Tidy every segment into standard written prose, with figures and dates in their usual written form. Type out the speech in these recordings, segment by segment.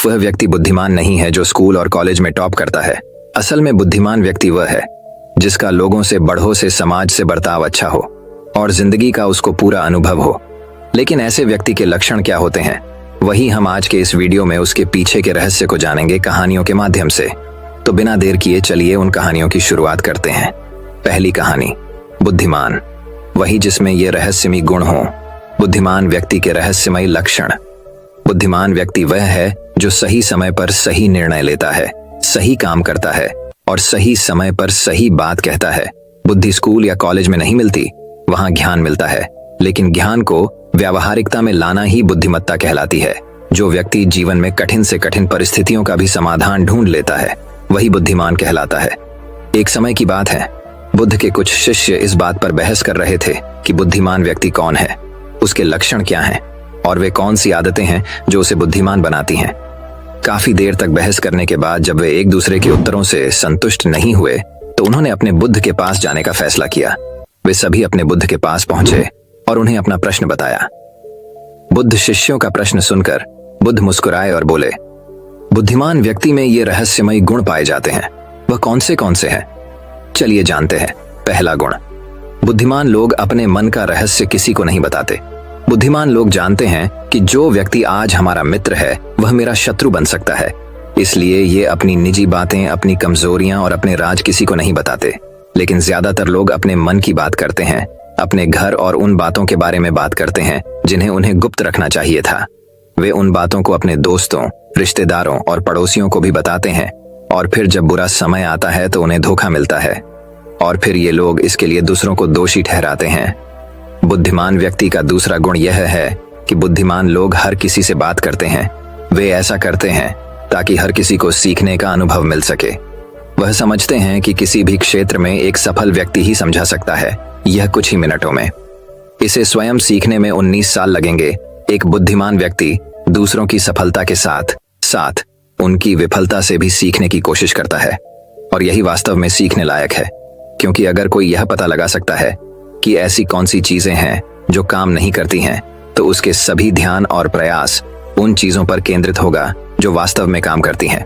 वह व्यक्ति बुद्धिमान नहीं है जो स्कूल और कॉलेज में टॉप करता है। असल में बुद्धिमान व्यक्ति वह है जिसका लोगों से, बड़ों से, समाज से बर्ताव अच्छा हो और जिंदगी का उसको पूरा अनुभव हो। लेकिन ऐसे व्यक्ति के लक्षण क्या होते हैं, वही हम आज के इस वीडियो में उसके पीछे के रहस्य को जानेंगे कहानियों के माध्यम से। तो बिना देर किए चलिए उन कहानियों की शुरुआत करते हैं। पहली कहानी, बुद्धिमान, वही जिसमें ये रहस्यमयी गुण हो। बुद्धिमान व्यक्ति के रहस्यमयी लक्षण। बुद्धिमान व्यक्ति वह है जो सही समय पर सही निर्णय लेता है, सही काम करता है और सही समय पर सही बात कहता है। बुद्धि स्कूल या कॉलेज में नहीं मिलती, वहां ज्ञान मिलता है, लेकिन ज्ञान को व्यावहारिकता में लाना ही बुद्धिमत्ता कहलाती है। जो व्यक्ति जीवन में कठिन से कठिन परिस्थितियों का भी समाधान ढूंढ लेता है, वही बुद्धिमान कहलाता है। एक समय की बात है, बुद्ध के कुछ शिष्य इस बात पर बहस कर रहे थे कि बुद्धिमान व्यक्ति कौन है, उसके लक्षण क्या हैं और वे कौन सी आदतें हैं जो उसे बुद्धिमान बनाती हैं। काफी देर तक बहस करने के बाद जब वे एक दूसरे के उत्तरों से संतुष्ट नहीं हुए तो उन्होंने अपने बुद्ध के पास जाने का फैसला किया। वे सभी अपने बुद्ध के पास पहुंचे और उन्हें अपना प्रश्न बताया। बुद्ध शिष्यों का प्रश्न सुनकर बुद्ध मुस्कुराए और बोले, बुद्धिमान व्यक्ति में ये रहस्यमयी गुण पाए जाते हैं, वह कौन से हैं? चलिए जानते हैं। पहला गुण, बुद्धिमान लोग अपने मन का रहस्य किसी को नहीं बताते। बुद्धिमान लोग जानते हैं कि जो व्यक्ति आज हमारा मित्र है वह मेरा शत्रु बन सकता है, इसलिए ये अपनी निजी बातें, अपनी कमजोरियां और अपने राज किसी को नहीं बताते। लेकिन ज्यादातर लोग अपने मन की बात करते हैं, अपने घर और उन बातों के बारे में बात करते हैं जिन्हें उन्हें गुप्त रखना चाहिए था। वे उन बातों को अपने दोस्तों, रिश्तेदारों और पड़ोसियों को भी बताते हैं और फिर जब बुरा समय आता है तो उन्हें धोखा मिलता है और फिर ये लोग इसके लिए दूसरों को दोषी ठहराते हैं। बुद्धिमान व्यक्ति का दूसरा गुण यह है कि बुद्धिमान लोग हर किसी से बात करते हैं। वे ऐसा करते हैं ताकि हर किसी को सीखने का अनुभव मिल सके। वह समझते हैं कि किसी भी क्षेत्र में एक सफल व्यक्ति ही समझा सकता है, यह कुछ ही मिनटों में। इसे स्वयं सीखने में 19 साल लगेंगे। एक बुद्धिमान व्यक्ति दूसरों की सफलता के साथ साथ उनकी विफलता से भी सीखने की कोशिश करता है और यही वास्तव में सीखने लायक है, क्योंकि अगर कोई यह पता लगा सकता है कि ऐसी कौन सी चीजें हैं जो काम नहीं करती हैं, तो उसके सभी ध्यान और प्रयास उन चीजों पर केंद्रित होगा जो वास्तव में काम करती हैं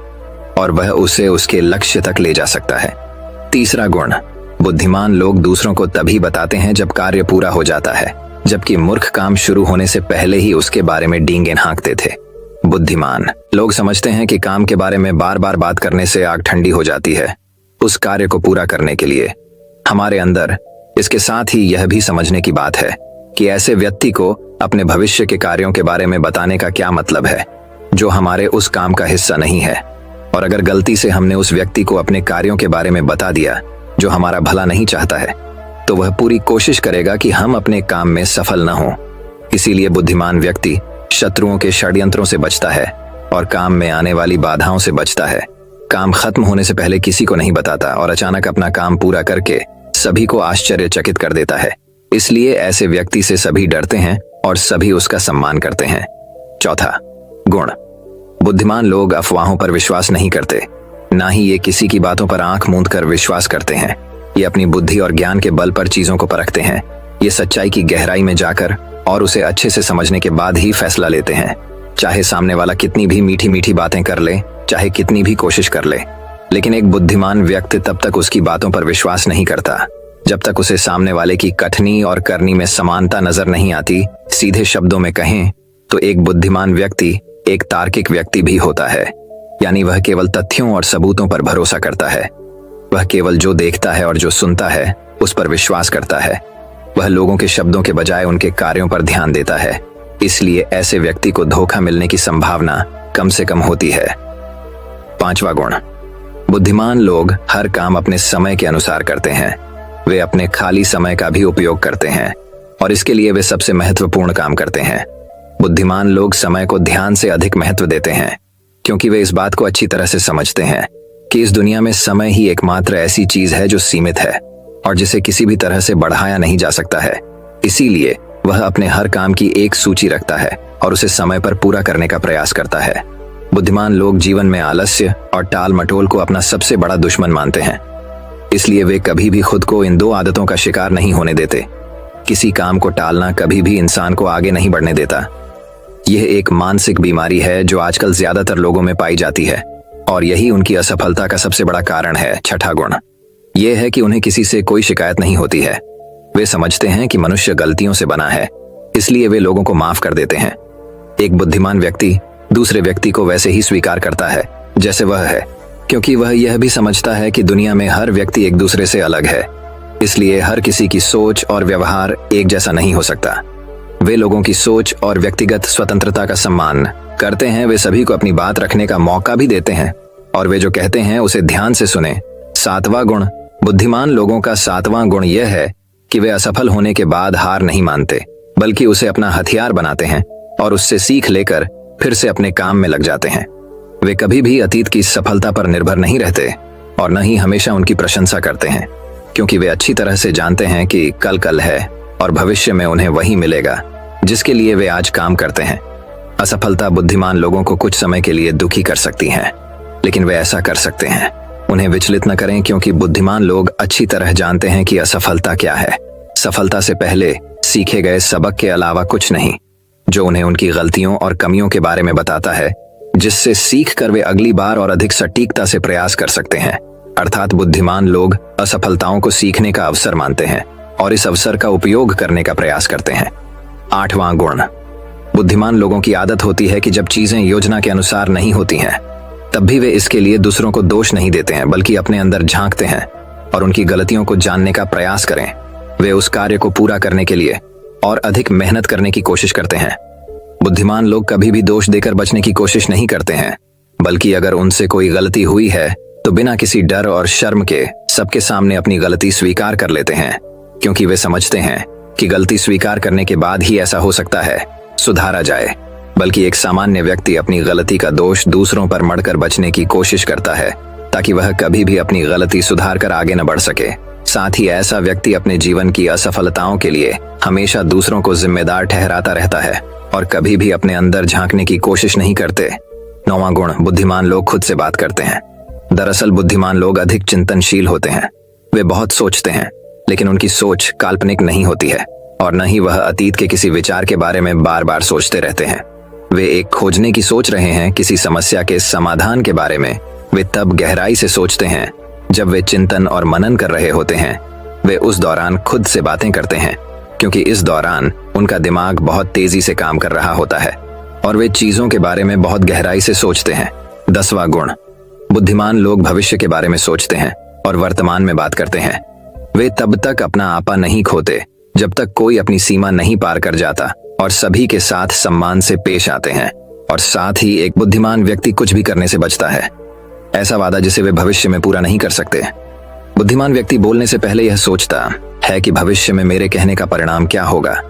और वह उसे उसके लक्ष्य तक ले जा सकता है। तीसरा गुण, बुद्धिमान लोग दूसरों को तभी बताते हैं जब कार्य पूरा हो जाता है, जबकि मूर्ख काम शुरू होने से पहले ही उसके बारे में डींगे हाँकते थे। बुद्धिमान लोग समझते हैं कि काम के बारे में बार बार बात करने से आग ठंडी हो जाती है। उस कार्य को पूरा करने के लिए हमारे अंदर इसके साथ ही यह भी समझने की बात है कि ऐसे व्यक्ति को अपने भविष्य के कार्यों के बारे में बताने का क्या मतलब है जो हमारे उस काम का हिस्सा नहीं है। और अगर गलती से हमने उस व्यक्ति को अपने कार्यों के बारे में बता दिया जो हमारा भला नहीं चाहता है, तो वह पूरी कोशिश करेगा कि हम अपने काम में सफल न हो। इसीलिए बुद्धिमान व्यक्ति शत्रुओं के षड्यंत्रों से बचता है और काम में आने वाली बाधाओं से बचता है। काम खत्म होने से पहले किसी को नहीं बताता और अचानक अपना काम पूरा करके सभी को आश्चर्यचकित कर देता है। इसलिए ऐसे व्यक्ति से सभी डरते हैं और सभी उसका सम्मान करते हैं। चौथा गुण, बुद्धिमान लोग अफवाहों पर विश्वास नहीं करते, ना ही ये किसी की बातों पर आंख मूंद कर विश्वास करते हैं। ये अपनी बुद्धि और ज्ञान के बल पर चीजों को परखते हैं। ये सच्चाई की गहराई में जाकर और उसे अच्छे से समझने के बाद ही फैसला लेते हैं, चाहे सामने वाला कितनी भी मीठी मीठी बातें कर ले, चाहे कितनी भी कोशिश कर ले। लेकिन एक बुद्धिमान व्यक्ति तब तक उसकी बातों पर विश्वास नहीं करता जब तक उसे सामने वाले की कथनी और करनी में समानता नजर नहीं आती। सीधे शब्दों में कहें तो एक बुद्धिमान व्यक्ति एक तार्किक व्यक्ति भी होता है, यानी वह केवल तथ्यों और सबूतों पर भरोसा करता है। वह केवल जो देखता है और जो सुनता है उस पर विश्वास करता है। वह लोगों के शब्दों के बजाय उनके कार्यों पर ध्यान देता है। इसलिए ऐसे व्यक्ति को धोखा मिलने की संभावना कम से कम होती है। पांचवा गुण, बुद्धिमान लोग हर काम अपने समय के अनुसार करते हैं। वे अपने खाली समय का भी उपयोग करते हैं और इसके लिए वे सबसे महत्वपूर्ण काम करते हैं। बुद्धिमान लोग समय को ध्यान से अधिक महत्व देते हैं, क्योंकि वे इस बात को अच्छी तरह से समझते हैं कि इस दुनिया में समय ही एकमात्र ऐसी चीज है जो सीमित है और जिसे किसी भी तरह से बढ़ाया नहीं जा सकता है। इसीलिए वह अपने हर काम की एक सूची रखता है और उसे समय पर पूरा करने का प्रयास करता है। बुद्धिमान लोग जीवन में आलस्य और टाल मटोल को अपना सबसे बड़ा दुश्मन मानते हैं। इसलिए वे कभी भी खुद को इन दो आदतों का शिकार नहीं होने देते। किसी काम को टालना कभी भी इंसान को आगे नहीं बढ़ने देता। यह एक मानसिक बीमारी है जो आजकल ज्यादातर लोगों में पाई जाती है और यही उनकी असफलता का सबसे बड़ा कारण है। छठा गुण यह है कि उन्हें किसी से कोई शिकायत नहीं होती है। वे समझते हैं कि मनुष्य गलतियों से बना है, इसलिए वे लोगों को माफ कर देते हैं। एक बुद्धिमान व्यक्ति दूसरे व्यक्ति को वैसे ही स्वीकार करता है जैसे वह है, क्योंकि वह यह भी समझता है कि दुनिया में हर व्यक्ति एक दूसरे से अलग है, इसलिए हर किसी की सोच और व्यवहार एक जैसा नहीं हो सकता। वे लोगों की सोच और व्यक्तिगत स्वतंत्रता का सम्मान करते हैं। वे सभी को अपनी बात रखने का मौका भी देते हैं और वे जो कहते हैं उसे ध्यान से सुने। सातवां गुण बुद्धिमान लोगों का सातवां गुण यह है कि वे असफल होने के बाद हार नहीं मानते, बल्कि उसे अपना हथियार बनाते हैं और उससे सीख लेकर फिर से अपने काम में लग जाते हैं। वे कभी भी अतीत की सफलता पर निर्भर नहीं रहते और न ही हमेशा उनकी प्रशंसा करते हैं, क्योंकि वे अच्छी तरह से जानते हैं कि कल है और भविष्य में उन्हें वही मिलेगा जिसके लिए वे आज काम करते हैं। असफलता बुद्धिमान लोगों को कुछ समय के लिए दुखी कर सकती है, लेकिन वे ऐसा कर सकते हैं। उन्हें विचलित न करें, क्योंकि बुद्धिमान लोग अच्छी तरह जानते हैं कि असफलता क्या है। सफलता से पहले सीखे गए सबक के अलावा कुछ नहीं, जो उन्हें उनकी गलतियों और कमियों के बारे में बताता है, जिससे सीख कर वे अगली बार और अधिक सटीकता से प्रयास कर सकते हैं। अर्थात बुद्धिमान लोग असफलताओं को सीखने का अवसर मानते हैं और इस अवसर का उपयोग करने का प्रयास करते हैं। आठवां गुण बुद्धिमान लोगों की आदत होती है कि जब चीजें योजना के अनुसार नहीं होती हैं, तब भी वे इसके लिए दूसरों को दोष नहीं देते हैं, बल्कि अपने अंदर झांकते हैं और उनकी गलतियों को जानने का प्रयास करें। वे उस कार्य को पूरा करने के लिए और अधिक मेहनत करने की कोशिश करते हैं। बुद्धिमान लोग कभी भी दोष देकर बचने की कोशिश नहीं करते हैं, बल्कि अगर उनसे कोई गलती हुई है तो बिना किसी डर और शर्म के सबके सामने अपनी गलती स्वीकार कर लेते हैं, क्योंकि वे समझते हैं कि गलती स्वीकार करने के बाद ही ऐसा हो सकता है सुधारा जाए। बल्कि एक सामान्य व्यक्ति अपनी गलती का दोष दूसरों पर मढ़कर बचने की कोशिश करता है, ताकि वह कभी भी अपनी गलती सुधार कर आगे न बढ़ सके। साथ ही ऐसा व्यक्ति अपने जीवन की असफलताओं के लिए हमेशा दूसरों को जिम्मेदार ठहराता रहता है और कभी भी अपने अंदर झांकने की कोशिश नहीं करते। नौवां गुण बुद्धिमान लोग खुद से बात करते हैं। दरअसल बुद्धिमान लोग अधिक चिंतनशील होते हैं। वे बहुत सोचते हैं, लेकिन उनकी सोच काल्पनिक नहीं होती है और न ही वह अतीत के किसी विचार के बारे में बार बार सोचते रहते हैं। वे एक खोजने की सोच रहे हैं, किसी समस्या के समाधान के बारे में वे तब गहराई से सोचते हैं जब वे चिंतन और मनन कर रहे होते हैं। वे उस दौरान खुद से बातें करते हैं, क्योंकि इस दौरान उनका दिमाग बहुत तेजी से काम कर रहा होता है और वे चीजों के बारे में बहुत गहराई से सोचते हैं। 10वां गुण बुद्धिमान लोग भविष्य के बारे में सोचते हैं और वर्तमान में बात करते हैं। वे तब तक अपना आपा नहीं खोते जब तक कोई अपनी सीमा नहीं पार कर जाता और सभी के साथ सम्मान से पेश आते हैं। और साथ ही एक बुद्धिमान व्यक्ति कुछ भी करने से बचता है, ऐसा वादा जिसे वे भविष्य में पूरा नहीं कर सकते। बुद्धिमान व्यक्ति बोलने से पहले यह सोचता है कि भविष्य में मेरे कहने का परिणाम क्या होगा,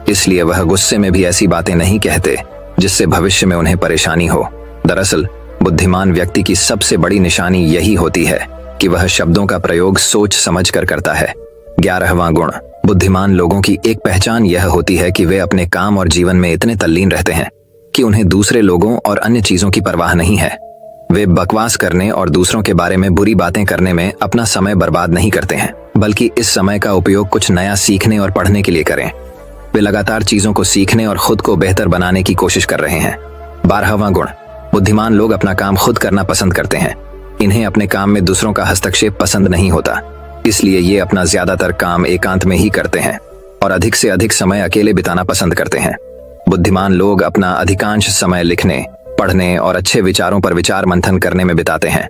इसलिए वह गुस्से में भी ऐसी बातें नहीं कहते जिससे भविष्य में उन्हें परेशानी हो। दरअसल बुद्धिमान व्यक्ति की सबसे बड़ी निशानी यही होती है कि वह शब्दों का प्रयोग सोच समझ कर करता है। 11वां गुण बुद्धिमान लोगों की एक पहचान यह होती है कि वे अपने काम और जीवन में इतने तल्लीन रहते हैं कि उन्हें दूसरे लोगों और अन्य चीजों की परवाह नहीं है। वे बकवास करने और दूसरों के बारे में बुरी बातें करने में अपना समय बर्बाद नहीं करते हैं, बल्कि इस समय का उपयोग कुछ नया सीखने और पढ़ने के लिए करें। वे लगातार चीजों को सीखने और खुद को बेहतर बनाने की कोशिश कर रहे हैं। 12वां गुण बुद्धिमान लोग अपना काम खुद करना पसंद करते हैं। इन्हें अपने काम में दूसरों का हस्तक्षेप पसंद नहीं होता, इसलिए ये अपना ज्यादातर काम एकांत में ही करते हैं और अधिक से अधिक समय अकेले बिताना पसंद करते हैं। बुद्धिमान लोग अपना अधिकांश समय लिखने, पढ़ने और अच्छे विचारों पर विचार मंथन करने में बिताते हैं,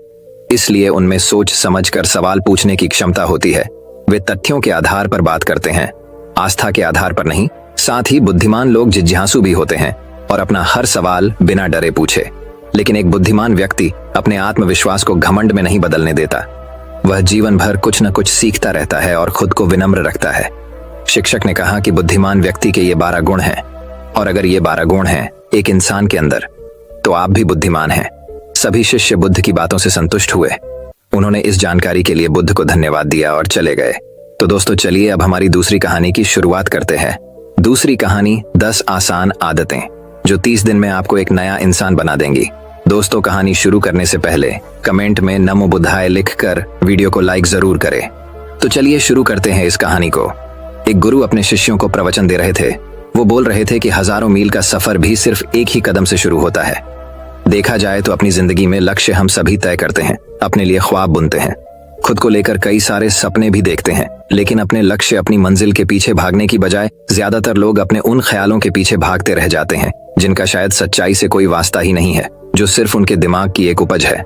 इसलिए उनमें सोच समझकर सवाल पूछने की क्षमता होती है। वे तथ्यों के आधार पर बात करते हैं, आस्था के आधार पर नहीं। साथ ही बुद्धिमान लोग जिज्ञासु भी होते हैं और अपना हर सवाल बिना डरे पूछे। लेकिन एक बुद्धिमान व्यक्ति अपने आत्मविश्वास को घमंड में नहीं बदलने देता। वह जीवन भर कुछ न कुछ सीखता रहता है और खुद को विनम्र रखता है। शिक्षक ने कहा कि बुद्धिमान व्यक्ति के ये 12 गुण हैं, और अगर ये 12 गुण हैं एक इंसान के अंदर, तो आप भी बुद्धिमान हैं। सभी शिष्य बुद्ध की बातों से संतुष्ट हुए। उन्होंने इस जानकारी के लिए बुद्ध को धन्यवाद दिया और चले गए। तो दोस्तों चलिए अब हमारी दूसरी कहानी की शुरुआत करते हैं। दूसरी कहानी 10 आसान आदतें जो 30 दिन में आपको एक नया इंसान बना देंगी। दोस्तों कहानी शुरू करने से पहले कमेंट में नमो बुद्धाय लिखकर वीडियो को लाइक जरूर करें। तो चलिए शुरू करते हैं इस कहानी को। एक गुरु अपने शिष्यों को प्रवचन दे रहे थे। वो बोल रहे थे कि हजारों मील का सफर भी सिर्फ एक ही कदम से शुरू होता है। देखा जाए तो अपनी जिंदगी में लक्ष्य हम सभी तय करते हैं, अपने लिए ख्वाब बुनते हैं, खुद को लेकर कई सारे सपने भी देखते हैं, लेकिन अपने लक्ष्य, अपनी मंजिल के पीछे भागने की बजाय ज्यादातर लोग अपने उन ख्यालों के पीछे भागते रह जाते हैं जिनका शायद सच्चाई से कोई वास्ता ही नहीं है, जो सिर्फ उनके दिमाग की एक उपज है।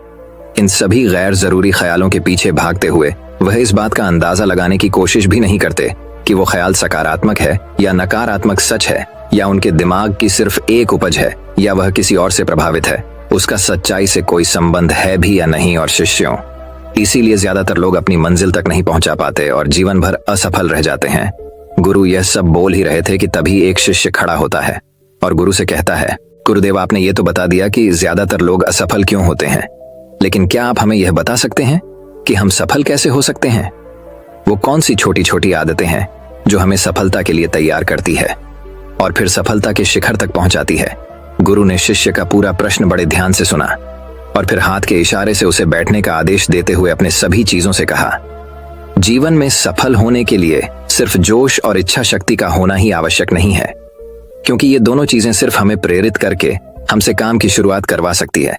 इन सभी गैर जरूरी ख्यालों के पीछे भागते हुए वह इस बात का अंदाजा लगाने की कोशिश भी नहीं करते कि वो ख्याल सकारात्मक है या नकारात्मक सच है, या उनके दिमाग की सिर्फ एक उपज है, या वह किसी और से प्रभावित है, उसका सच्चाई से कोई संबंध है भी या नहीं। और शिष्यों, इसीलिए ज्यादातर लोग अपनी मंजिल तक नहीं पहुंचा पाते और जीवन भर असफल रह जाते हैं। गुरु यह सब बोल ही रहे थे कि तभी एक शिष्य खड़ा होता है और गुरु से कहता है, गुरुदेव आपने ये तो बता दिया कि ज्यादातर लोग असफल क्यों होते हैं, लेकिन क्या आप हमें यह बता सकते हैं कि हम सफल कैसे हो सकते हैं? वो कौन सी छोटी छोटी आदतें हैं जो हमें सफलता के लिए तैयार करती है और फिर सफलता के शिखर तक पहुंचाती है? गुरु ने शिष्य का पूरा प्रश्न बड़े ध्यान से सुना और फिर हाथ के इशारे से उसे बैठने का आदेश देते हुए अपने सभी चीजों से कहा, जीवन में सफल होने के लिए सिर्फ जोश और इच्छा शक्ति का होना ही आवश्यक नहीं है, क्योंकि ये दोनों चीजें सिर्फ हमें प्रेरित करके हमसे काम की शुरुआत करवा सकती है,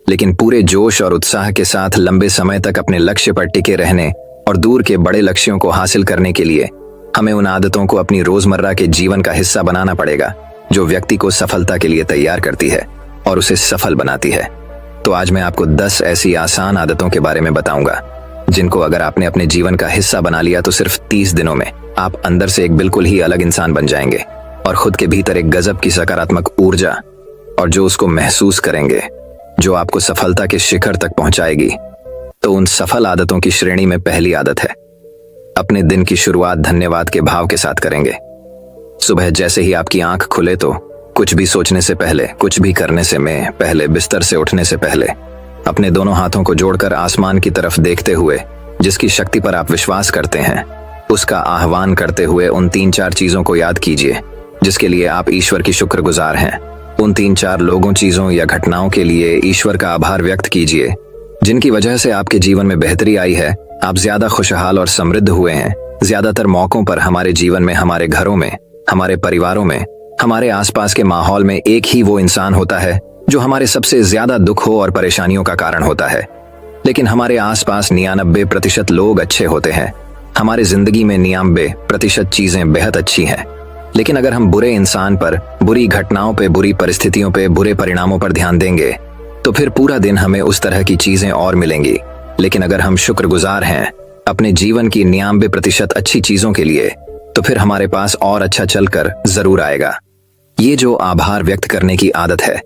लेकिन पूरे जोश और उत्साह के साथ लंबे समय तक अपने लक्ष्य पर टिके रहने और दूर के बड़े लक्ष्यों को हासिल करने के लिए हमें उन आदतों को अपनी रोजमर्रा के जीवन का हिस्सा बनाना पड़ेगा जो व्यक्ति को सफलता के लिए तैयार करती है और उसे सफल बनाती है। तो आज मैं आपको 10 ऐसी आसान आदतों के बारे में बताऊंगा जिनको अगर आपने अपने जीवन का हिस्सा बना लिया तो सिर्फ 30 दिनों में आप अंदर से एक बिल्कुल ही अलग इंसान बन जाएंगे और खुद के भीतर एक गजब की सकारात्मक ऊर्जा और जो उसको महसूस करेंगे, जो आपको सफलता के शिखर तक पहुंचाएगी। तो उन सफल आदतों की श्रेणी में पहली आदत है, अपने दिन की शुरुआत धन्यवाद के भाव के साथ करेंगे। सुबह जैसे ही आपकी आंख खुले तो कुछ भी सोचने से पहले, कुछ भी करने से पहले, बिस्तर से उठने से पहले अपने दोनों हाथों को जोड़कर आसमान की तरफ देखते हुए, जिसकी शक्ति पर आप विश्वास करते हैं, उसका आह्वान करते हुए उन 3-4 चीजों को याद कीजिए जिसके लिए आप ईश्वर की शुक्रगुजार हैं। उन 3-4 लोगों, चीजों या घटनाओं के लिए ईश्वर का आभार व्यक्त कीजिए जिनकी वजह से आपके जीवन में बेहतरी आई है, आप ज्यादा खुशहाल और समृद्ध हुए हैं। ज्यादातर मौकों पर हमारे जीवन में, हमारे घरों में, हमारे परिवारों में, हमारे आसपास के माहौल में एक ही वो इंसान होता है जो हमारे सबसे ज्यादा दुखों और परेशानियों का कारण होता है, लेकिन हमारे आसपास 99% लोग अच्छे होते हैं। हमारे जिंदगी में 99% चीजें बेहद अच्छी हैं, लेकिन अगर हम बुरे इंसान पर, बुरी घटनाओं पे, बुरी परिस्थितियों पे, बुरे परिणामों पर ध्यान देंगे तो फिर पूरा दिन हमें उस तरह की चीजें और मिलेंगी। लेकिन अगर हम शुक्रगुजार हैं अपने जीवन की 99% अच्छी चीजों के लिए, तो फिर हमारे पास और अच्छा चलकर जरूर आएगा। ये जो आभार व्यक्त करने की आदत है,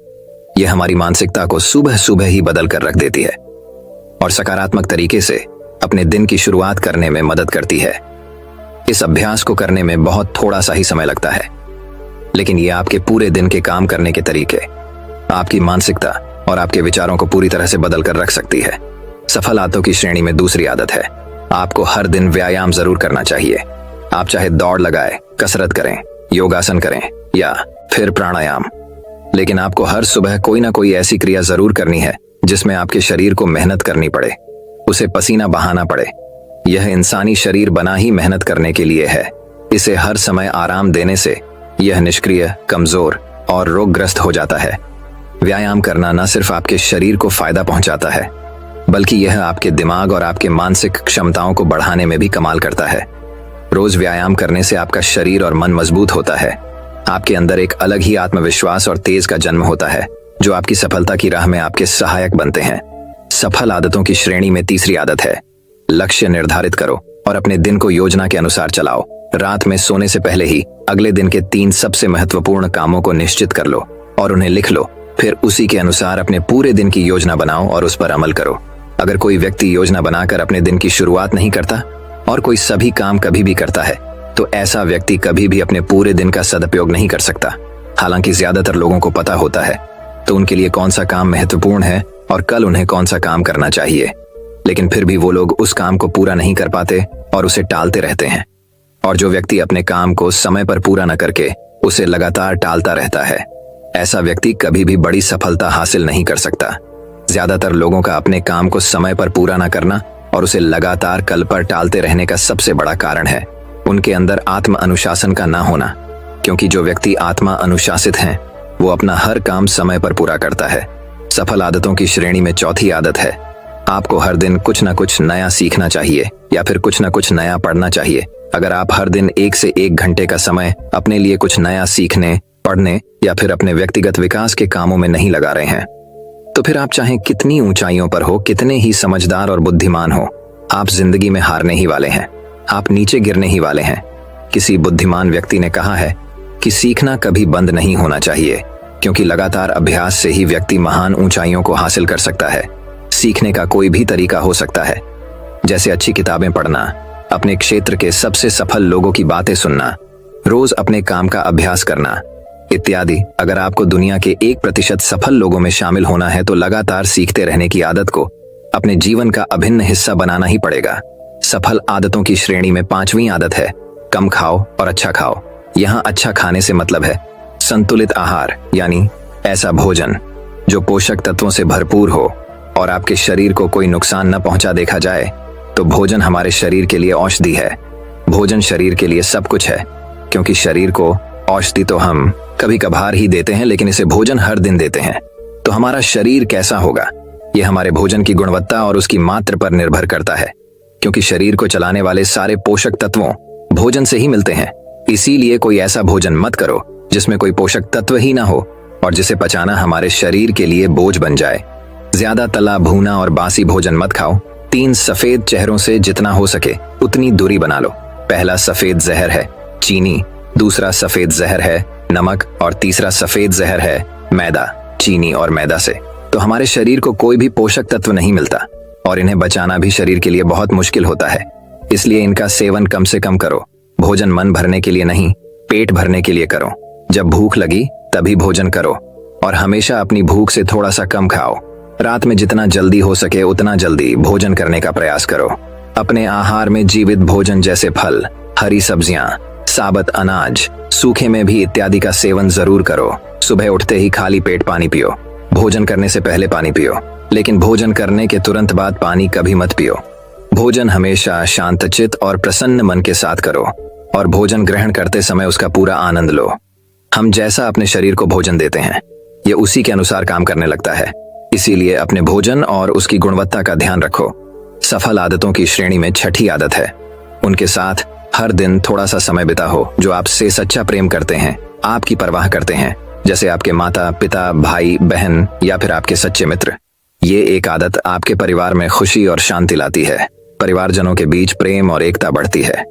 यह हमारी मानसिकता को सुबह सुबह ही बदल कर रख देती है और सकारात्मक तरीके से अपने दिन की शुरुआत करने में मदद करती है। इस अभ्यास को करने में बहुत थोड़ा सा ही समय लगता है, लेकिन यह आपके पूरे दिन के काम करने के तरीके, आपकी मानसिकता और आपके विचारों को पूरी तरह से बदल कर रख सकती है। सफल आदतों की श्रेणी में दूसरी आदत है, आपको हर दिन व्यायाम जरूर करना चाहिए। आप चाहे दौड़ लगाए, कसरत करें, योगासन करें या फिर प्राणायाम, लेकिन आपको हर सुबह कोई ना कोई ऐसी क्रिया जरूर करनी है जिसमें आपके शरीर को मेहनत करनी पड़े, उसे पसीना बहाना पड़े। यह इंसानी शरीर बना ही मेहनत करने के लिए है। इसे हर समय आराम देने से यह निष्क्रिय, कमजोर और रोगग्रस्त हो जाता है। व्यायाम करना न सिर्फ आपके शरीर को फायदा पहुंचाता है, बल्कि यह आपके दिमाग और आपके मानसिक क्षमताओं को बढ़ाने में भी कमाल करता है। रोज व्यायाम करने से आपका शरीर और मन मजबूत होता है। आपके अंदर एक अलग ही आत्मविश्वास और तेज का जन्म होता है जो आपकी सफलता की राह में आपके सहायक बनते हैं। सफल आदतों की श्रेणी में तीसरी आदत है, लक्ष्य निर्धारित करो और अपने दिन को योजना के अनुसार चलाओ। रात में सोने से पहले ही अगले दिन के 3 सबसे महत्वपूर्ण कामों को निश्चित कर लो और उन्हें लिख लो। फिर उसी के अनुसार अपने पूरे दिन की योजना बनाओ और उस पर अमल करो। अगर कोई व्यक्ति योजना बनाकर अपने दिन की शुरुआत नहीं करता और कोई सभी काम कभी भी करता है, तो ऐसा व्यक्ति कभी भी अपने पूरे दिन का सदुपयोग नहीं कर सकता। हालांकि ज्यादातर लोगों को पता होता है तो उनके लिए कौन सा काम महत्वपूर्ण है और कल उन्हें कौन सा काम करना चाहिए, लेकिन फिर भी वो लोग उस काम को पूरा नहीं कर पाते और उसे टालते रहते हैं। और जो व्यक्ति अपने काम को समय पर पूरा न करके उसे लगातार टालता रहता है, ऐसा व्यक्ति कभी भी बड़ी सफलता हासिल नहीं कर सकता। ज्यादातर लोगों का अपने काम को समय पर पूरा न करना और उसे लगातार कल पर टालते रहने का सबसे बड़ा कारण है उनके अंदर आत्म अनुशासन का ना होना। क्योंकि जो व्यक्ति आत्मा अनुशासित हैं, वो अपना हर काम समय पर पूरा करता है। सफल आदतों की श्रेणी में चौथी आदत है, आपको हर दिन कुछ न कुछ नया सीखना चाहिए या फिर कुछ न कुछ नया पढ़ना चाहिए। अगर आप हर दिन 1 से 1 घंटे का समय अपने लिए कुछ नया सीखने, पढ़ने या फिर अपने व्यक्तिगत विकास के कामों में नहीं लगा रहे हैं, तो फिर आप चाहे कितनी ऊंचाइयों पर हो, कितने ही समझदार और बुद्धिमान हो, आप जिंदगी में हारने ही वाले हैं, आप नीचे गिरने ही वाले हैं। किसी बुद्धिमान व्यक्ति ने कहा है कि सीखना कभी बंद नहीं होना चाहिए, क्योंकि लगातार अभ्यास से ही व्यक्ति महान ऊंचाइयों को हासिल कर सकता है। सीखने का कोई भी तरीका हो सकता है, जैसे अच्छी किताबें पढ़ना, अपने क्षेत्र के सबसे सफल लोगों की बातें सुनना, रोज अपने काम का अभ्यास करना इत्यादि। अगर आपको दुनिया के 1% सफल लोगों में शामिल होना है तो लगातार सीखते रहने की आदत को अपने जीवन का अभिन्न हिस्सा बनाना ही पड़ेगा। सफल आदतों की श्रेणी में 5वीं आदत है, कम खाओ और अच्छा खाओ। यहाँ अच्छा खाने से मतलब है संतुलित आहार, यानी ऐसा भोजन जो पोषक तत्वों से भरपूर हो और आपके शरीर को कोई नुकसान न पहुंचा देखा जाए तो भोजन हमारे शरीर के लिए औषधि है। भोजन शरीर के लिए सब कुछ है, क्योंकि शरीर को औषधि तो हम कभी कभार ही देते हैं, लेकिन इसे भोजन हर दिन देते हैं। तो हमारा शरीर कैसा होगा, ये हमारे भोजन की गुणवत्ता और उसकी मात्रा पर निर्भर करता है, क्योंकि शरीर को चलाने वाले सारे पोषक तत्वों भोजन से ही मिलते हैं। इसीलिए कोई ऐसा भोजन मत करो जिसमें कोई पोषक तत्व ही ना हो और जिसे पचाना हमारे शरीर के लिए बोझ बन जाए। ज्यादा तला भूना और बासी भोजन मत खाओ। 3 सफेद चेहरों से जितना हो सके उतनी दूरी बना लो। पहला सफेद जहर है चीनी, दूसरा सफेद जहर है नमक और तीसरा सफेद जहर है मैदा। चीनी और मैदा से तो हमारे शरीर को कोई भी पोषक तत्व नहीं मिलता और इन्हें बचाना भी शरीर के लिए बहुत मुश्किल होता है। इसलिए इनका सेवन कम से कम करो। भोजन मन भरने के लिए नहीं, पेट भरने के लिए करो। जब भूख लगी तभी भोजन करो और हमेशा अपनी भूख से थोड़ा सा कम खाओ। रात में जितना जल्दी हो सके उतना जल्दी भोजन करने का प्रयास करो। अपने आहार में जीवित भोजन जैसे फल, हरी सब्जियां, साबुत अनाज, सूखे में भी इत्यादि का सेवन जरूर करो। सुबह उठते ही खाली पेट पानी पियो। भोजन करने से पहले पानी पियो, लेकिन भोजन करने के तुरंत बाद पानी कभी मत पियो। भोजन हमेशा शांतचित्त और प्रसन्न मन के साथ करो और भोजन ग्रहण करते समय उसका पूरा आनंद लो। हम जैसा अपने शरीर को भोजन देते हैं, ये उसी के अनुसार काम करने लगता है। इसीलिए अपने भोजन और उसकी गुणवत्ता का ध्यान रखो। सफल आदतों की श्रेणी में 6ठी आदत है, उनके साथ हर दिन थोड़ा सा समय बिताओ। जो आपसे सच्चा प्रेम करते हैं, आपकी परवाह करते हैं, जैसे आपके माता पिता, भाई बहन या फिर आपके सच्चे मित्र। ये एक आदत आपके परिवार में खुशी और शांति लाती है। परिवारजनों के बीच प्रेम और एकता बढ़ती है,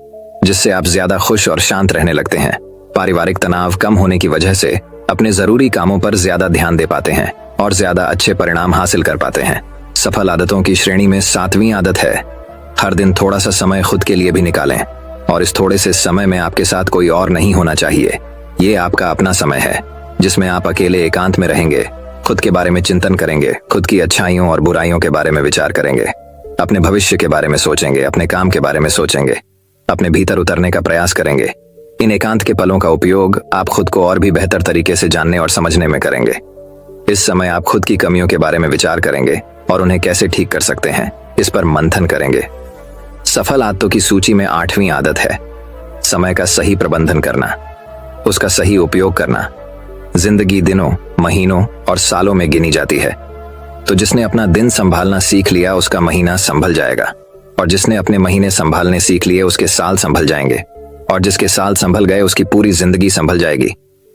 जिससे आप ज्यादा खुश और शांत रहने लगते हैं। पारिवारिक तनाव कम होने की वजह से अपने जरूरी कामों पर ज्यादा ध्यान दे पाते हैं और ज्यादा अच्छे परिणाम हासिल कर पाते हैं। सफल आदतों की श्रेणी में 7वीं आदत है, हर दिन थोड़ा सा समय खुद के लिए भी निकालें और इस थोड़े से समय में आपके साथ कोई और नहीं होना चाहिए। ये आपका अपना समय है, जिसमें आप अकेले एकांत में रहेंगे, खुद के बारे में चिंतन करेंगे, खुद की अच्छाइयों और बुराइयों के बारे में विचार करेंगे, अपने भविष्य के बारे में सोचेंगे, अपने काम के बारे में सोचेंगे, अपने भीतर उतरने का प्रयास करेंगे। इन एकांत के पलों का उपयोग आप खुद को और भी बेहतर तरीके से जानने और समझने में करेंगे। इस समय आप खुद की कमियों के बारे में विचार करेंगे और उन्हें कैसे ठीक कर सकते हैं, इस पर मंथन करेंगे। सफल आदतों की सूची में 8वीं आदत है, समय का सही प्रबंधन करना, उसका सही उपयोग करना। जिंदगी दिनों, महीनों और सालों में गिनी जाती है, तो जिसने अपना दिन संभालना सीख लिया उसका महीना संभल जाएगा, और जिसने अपने महीने संभालने सीख लिए उसके साल संभल जाएंगे, और जिसके साल संभल गए उसकी पूरी जिंदगी संभल जाएगी।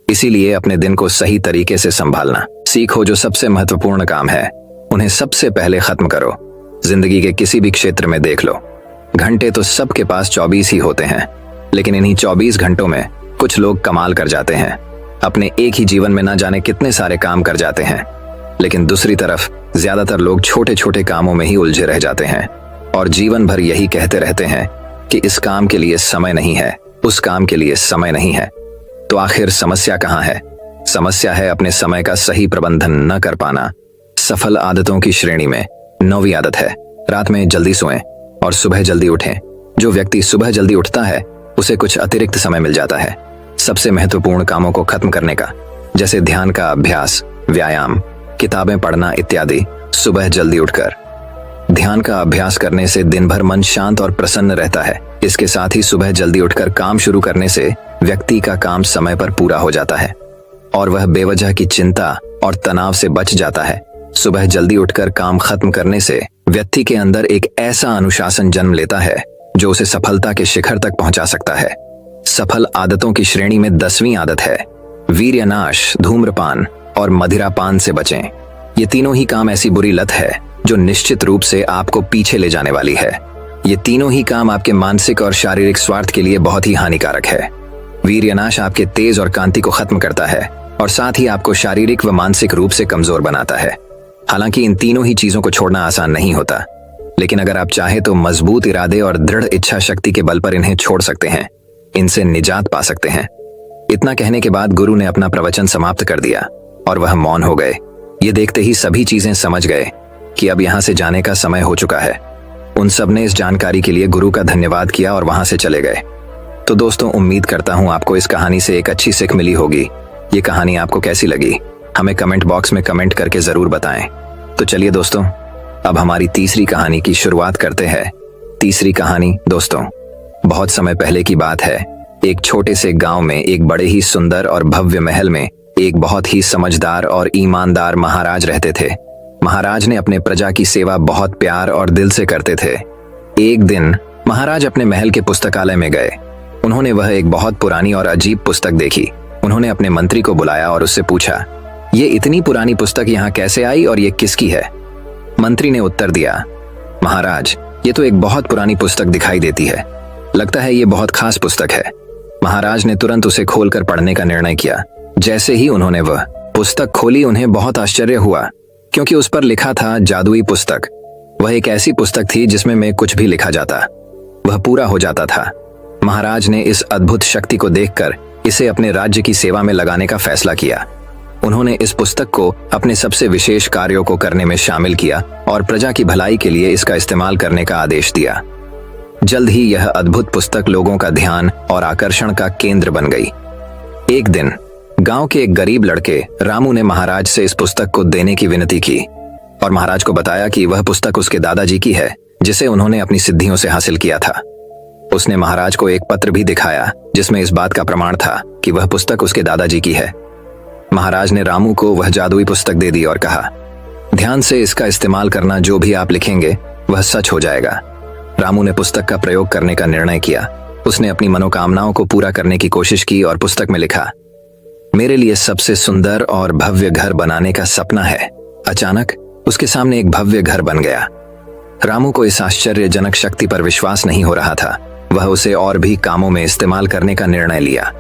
इसीलिए अपने दिन को सही तरीके से संभालना सीखो। जो सबसे महत्वपूर्ण काम है उन्हें सबसे पहले खत्म करो। जिंदगी के किसी भी क्षेत्र में देख लो, घंटे तो सबके पास 24 ही होते हैं, लेकिन इन्हीं 24 घंटों में कुछ लोग कमाल कर जाते हैं। अपने एक ही जीवन में ना जाने कितने सारे काम कर जाते हैं, लेकिन दूसरी तरफ ज्यादातर लोग छोटे छोटे कामों में ही उलझे रह जाते हैं और जीवन भर यही कहते रहते हैं कि इस काम के लिए समय नहीं है, उस काम के लिए समय नहीं है। तो आखिर समस्या कहाँ है? समस्या है अपने समय का सही प्रबंधन न कर पाना। सफल आदतों की श्रेणी में 9वीं आदत है, रात में जल्दी सोएं और सुबह जल्दी उठें। जो व्यक्ति सुबह जल्दी उठता है उसे कुछ अतिरिक्त समय मिल जाता है सबसे महत्वपूर्ण कामों को खत्म करने का, जैसे ध्यान का अभ्यास, व्यायाम, किताबें पढ़ना इत्यादि। सुबह जल्दी उठकर ध्यान का अभ्यास करने से दिन भर मन शांत और प्रसन्न रहता है। इसके साथ ही सुबह जल्दी उठकर काम शुरू करने से व्यक्ति का काम समय पर पूरा हो जाता है और वह बेवजह की चिंता और तनाव से बच जाता है। सुबह जल्दी उठकर काम खत्म करने से व्यक्ति के अंदर एक ऐसा अनुशासन जन्म लेता है जो उसे सफलता के शिखर तक पहुंचा सकता है। सफल आदतों की श्रेणी में 10वीं आदत है वीर्यनाश, धूम्रपान और मदिरापान से बचें। ये तीनों ही काम ऐसी बुरी लत है जो निश्चित रूप से आपको पीछे ले जाने वाली है। ये तीनों ही काम आपके मानसिक और शारीरिक स्वार्थ के लिए बहुत ही हानिकारक है। वीर्यनाश आपके तेज और कांति को खत्म करता है और साथ ही आपको शारीरिक व मानसिक रूप से कमजोर बनाता है। हालांकि इन तीनों ही चीजों को छोड़ना आसान नहीं होता, लेकिन अगर आप चाहें तो मजबूत इरादे और दृढ़ इच्छा शक्ति के बल पर इन्हें छोड़ सकते हैं, इनसे निजात पा सकते हैं। इतना कहने के बाद गुरु ने अपना प्रवचन समाप्त कर दिया और वह मौन हो गए। ये देखते ही सभी चीजें समझ गए कि अब यहाँ से जाने का समय हो चुका है। उन सब ने इस जानकारी के लिए गुरु का धन्यवाद किया और वहां से चले गए। तो दोस्तों, उम्मीद करता हूं आपको इस कहानी से एक अच्छी सीख मिली होगी। ये कहानी आपको कैसी लगी हमें कमेंट बॉक्स में कमेंट करके जरूर बताएं। तो चलिए दोस्तों, अब हमारी तीसरी कहानी की शुरुआत करते हैं। तीसरी कहानी दोस्तों, बहुत समय पहले की बात है। एक छोटे से गांव में एक बड़े ही सुंदर और भव्य महल में एक बहुत ही समझदार और ईमानदार महाराज रहते थे। महाराज ने अपने प्रजा की सेवा बहुत प्यार और दिल से करते थे। एक दिन महाराज अपने महल के पुस्तकालय में गए। उन्होंने वह एक बहुत पुरानी और अजीब पुस्तक देखी। उन्होंने अपने मंत्री को बुलाया और उससे पूछा, ये इतनी पुरानी पुस्तक यहाँ कैसे आई और ये किसकी है? मंत्री ने उत्तर दिया, महाराज, ये तो एक बहुत पुरानी पुस्तक दिखाई देती है। लगता है ये बहुत खास पुस्तक है। महाराज ने तुरंत उसे खोलकर पढ़ने का निर्णय किया। जैसे ही उन्होंने वह पुस्तक खोली, उन्हें बहुत आश्चर्य हुआ, क्योंकि उस पर लिखा था जादुई पुस्तक। वह एक ऐसी पुस्तक थी जिसमें मैं कुछ भी लिखा जाता वह पूरा हो जाता था। महाराज ने इस अद्भुत शक्ति को देखकर इसे अपने राज्य की सेवा में लगाने का फैसला किया। उन्होंने इस पुस्तक को अपने सबसे विशेष कार्यों को करने में शामिल किया और प्रजा की भलाई के लिए इसका इस्तेमाल करने का आदेश दिया। जल्द ही यह अद्भुत पुस्तक लोगों का ध्यान और आकर्षण का केंद्र बन गई। एक दिन गांव के एक गरीब लड़के रामू ने महाराज से इस पुस्तक को देने की विनती की और महाराज को बताया कि वह पुस्तक उसके दादाजी की है, जिसे उन्होंने अपनी सिद्धियों से हासिल किया था। उसने महाराज को एक पत्र भी दिखाया जिसमें इस बात का प्रमाण था कि वह पुस्तक उसके दादाजी की है। महाराज ने रामू को वह जादुई पुस्तक दे दी और कहा, ध्यान से इसका इस्तेमाल करना, जो भी आप लिखेंगे वह सच हो जाएगा। रामू ने पुस्तक का प्रयोग करने का निर्णय किया। उसने अपनी मनोकामनाओं को पूरा करने की कोशिश की और पुस्तक में लिखा, मेरे लिए सबसे सुंदर और भव्य घर बनाने का सपना है। अचानक उसके सामने एक भव्य घर बन गया। रामू को इस आश्चर्यजनक शक्ति पर विश्वास नहीं हो रहा था। वह उसे और भी कामों में इस्तेमाल करने का निर्णय लिया।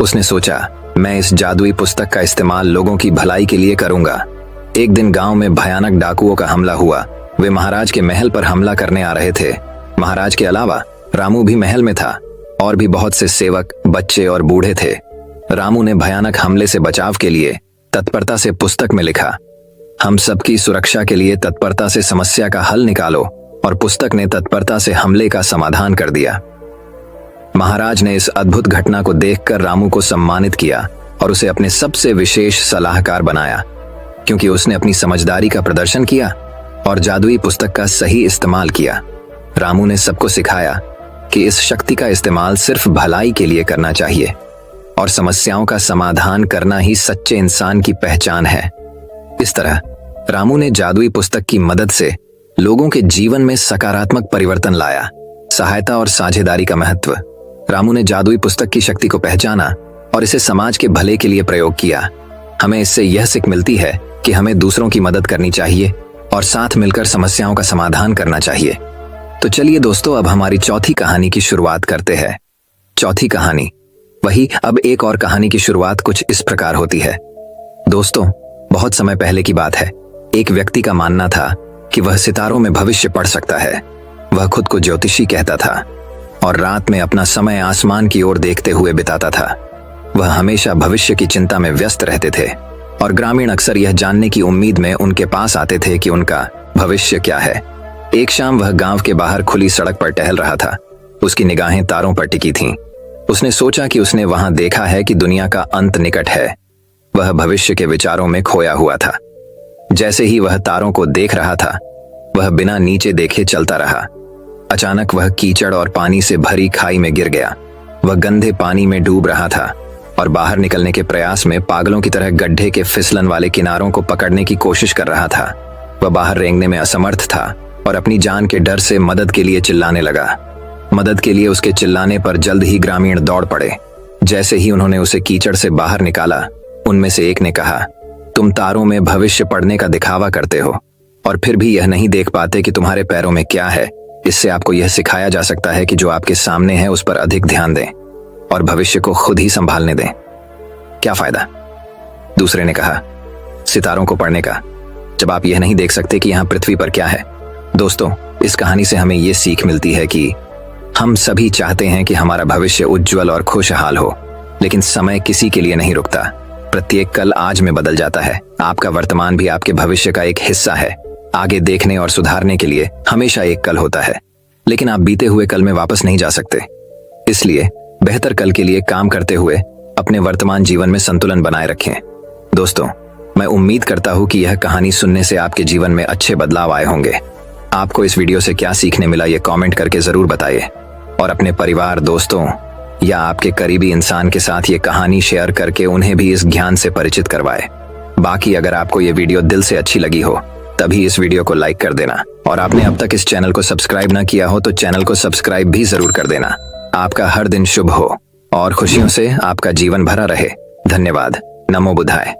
उसने सोचा, मैं इस जादुई पुस्तक का इस्तेमाल लोगों की भलाई के लिए करूंगा। एक दिन गांव में भयानक डाकुओं का हमला हुआ। वे महाराज के महल पर हमला करने आ रहे थे। महाराज के अलावा रामू भी महल में था और भी बहुत से सेवक, बच्चे और बूढ़े थे। रामू ने भयानक हमले से बचाव के लिए तत्परता से पुस्तक में लिखा, हम सबकी सुरक्षा के लिए तत्परता से समस्या का हल निकालो, और पुस्तक ने तत्परता से हमले का समाधान कर दिया। महाराज ने इस अद्भुत घटना को देखकर रामू को सम्मानित किया और उसे अपने सबसे विशेष सलाहकार बनाया, क्योंकि उसने अपनी समझदारी का प्रदर्शन किया और जादुई पुस्तक का सही इस्तेमाल किया। रामू ने सबको सिखाया कि इस शक्ति का इस्तेमाल सिर्फ भलाई के लिए करना चाहिए और समस्याओं का समाधान करना ही सच्चे इंसान की पहचान है। इस तरह रामू ने जादुई पुस्तक की मदद से लोगों के जीवन में सकारात्मक परिवर्तन लाया। सहायता और साझेदारी का महत्व। रामू ने जादुई पुस्तक की शक्ति को पहचाना और इसे समाज के भले के लिए प्रयोग किया। हमें इससे यह सीख मिलती है कि हमें दूसरों की मदद करनी चाहिए और साथ मिलकर समस्याओं का समाधान करना चाहिए। तो चलिए दोस्तों, अब हमारी चौथी कहानी की शुरुआत करते हैं। चौथी कहानी वही। अब एक और कहानी की शुरुआत कुछ इस प्रकार होती है। दोस्तों, बहुत समय पहले की बात है। एक व्यक्ति का मानना था कि वह सितारों में भविष्य पढ़ सकता है। वह खुद को ज्योतिषी कहता था और रात में अपना समय आसमान की ओर देखते हुए बिताता था। वह हमेशा भविष्य की चिंता में व्यस्त रहते थे और ग्रामीण अक्सर यह जानने की उम्मीद में उनके पास आते थे कि उनका भविष्य क्या है। एक शाम वह गांव के बाहर खुली सड़क पर टहल रहा था। उसकी निगाहें तारों पर टिकी थीं। उसने सोचा कि उसने वहां देखा है कि दुनिया का अंत निकट है। वह भविष्य के विचारों में खोया हुआ था। जैसे ही वह तारों को देख रहा था, वह बिना नीचे देखे चलता रहा। अचानक वह कीचड़ और पानी से भरी खाई में गिर गया। वह गंदे पानी में डूब रहा था और बाहर निकलने के प्रयास में पागलों की तरह गड्ढे के फिसलन वाले किनारों को पकड़ने की कोशिश कर रहा था। वह बाहर रेंगने में असमर्थ था और अपनी जान के डर से मदद के लिए चिल्लाने लगा। मदद के लिए उसके चिल्लाने पर जल्द ही ग्रामीण दौड़ पड़े। जैसे ही उन्होंने उसे कीचड़ से बाहर निकाला, उनमें से एक ने कहा, तुम तारों में भविष्य पढ़ने का दिखावा करते हो और फिर भी यह नहीं देख पाते कि तुम्हारे पैरों में क्या है। इससे आपको यह सिखाया जा सकता है कि जो आपके सामने है उस पर अधिक ध्यान दें और भविष्य को खुद ही संभालने दें। क्या फायदा? दूसरे ने कहा, सितारों को पढ़ने का, जब आप यह नहीं देख सकते कि यहाँ पृथ्वी पर क्या है। दोस्तों, इस कहानी से हमें यह सीख मिलती है कि हम सभी चाहते हैं कि हमारा भविष्य उज्जवल और खुशहाल हो, लेकिन समय किसी के लिए नहीं रुकता। प्रत्येक कल आज में बदल जाता है। आपका वर्तमान भी आपके भविष्य का एक हिस्सा है। आगे देखने और सुधारने के लिए हमेशा एक कल होता है, लेकिन आप बीते हुए कल में वापस नहीं जा सकते। इसलिए बेहतर कल के लिए काम करते हुए अपने वर्तमान जीवन में संतुलन बनाए रखें। दोस्तों, मैं उम्मीद करता हूं कि यह कहानी सुनने से आपके जीवन में अच्छे बदलाव आए होंगे। आपको इस वीडियो से क्या सीखने मिला, ये कमेंट करके जरूर बताइए और अपने परिवार, दोस्तों या आपके करीबी इंसान के साथ ये कहानी शेयर करके उन्हें भी इस ज्ञान से परिचित करवाए। बाकी अगर आपको ये वीडियो दिल से अच्छी लगी हो तभी इस वीडियो को लाइक कर देना और आपने अब तक इस चैनल को सब्सक्राइब ना किया हो तो चैनल को सब्सक्राइब भी जरूर कर देना। आपका हर दिन शुभ हो और खुशियों से आपका जीवन भरा रहे। धन्यवाद। नमो बुद्धाय।